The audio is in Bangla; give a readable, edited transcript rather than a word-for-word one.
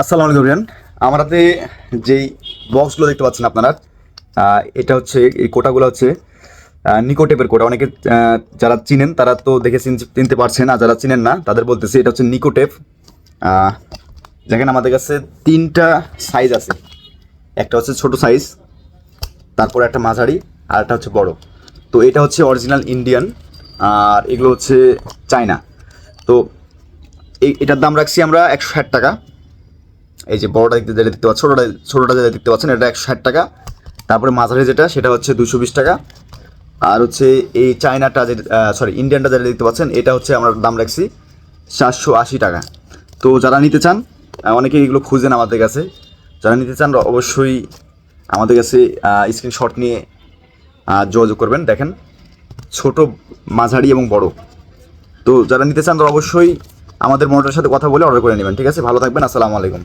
আসসালামু আলাইকুম রিয়ান। আমার হাতে যেই বক্সগুলো দেখতে পাচ্ছেন আপনারা, এটা হচ্ছে এই কোটাগুলো হচ্ছে নিকোটেপের কোটা। অনেকে যারা চিনেন তারা তো দেখে চিনতে পারছেন, আর যারা চিনেন না তাদের বলতেছি এটা হচ্ছে নিকোটেপ। আহ, দেখেন আমাদের কাছে তিনটা সাইজ আছে। একটা হচ্ছে ছোট সাইজ, তারপর একটা মাঝারি, আর একটা হচ্ছে বড়। তো এটা হচ্ছে অরিজিনাল ইন্ডিয়ান, আর এগুলো হচ্ছে চায়না। তো এটার দাম রাখছি আমরা 160 টাকা। এই যে বড়টা যেটা দেখতে পাচ্ছেন, ছোটোটা যেটা দেখতে পাচ্ছেন এটা 160 টাকা। তারপরে মাঝারি যেটা সেটা হচ্ছে 220 টাকা। আর হচ্ছে এই চায়নাটা যে ইন্ডিয়ানটা যেটা দেখতে পাচ্ছেন এটা হচ্ছে আমরা দাম রাখছি 480 টাকা। তো যারা নিতে চান, অনেকে এগুলো খুঁজেন আমাদের কাছে, যারা নিতে চান অবশ্যই আমাদের কাছে স্ক্রিনশট নিয়ে যোগাযোগ করবেন। দেখেন ছোট, মাঝারি এবং বড়। তো যারা নিতে চান তারা অবশ্যই আমাদের মনিটরের সাথে কথা বলে অর্ডার করে নেবেন। ঠিক আছে, ভালো থাকবেন। আসসালামু আলাইকুম।